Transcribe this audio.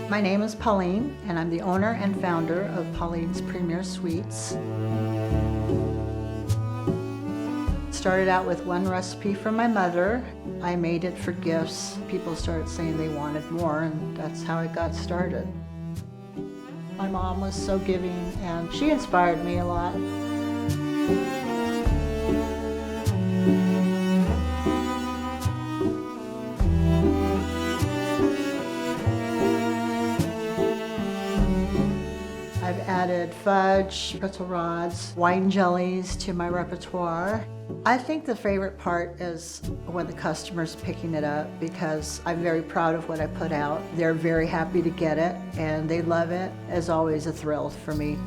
My name is Pauline, and I'm the owner and founder of Pauline's Premier Sweets. Started out with one recipe from my mother. I made it for gifts. People started saying they wanted more, and that's how it got started. My mom was so giving, and she inspired me a lot. I've added fudge, pretzel rods, wine jellies to my repertoire. I think the favorite part is when the customer's picking it up because I'm very proud of what I put out. They're very happy to get it and they love it. It's always a thrill for me.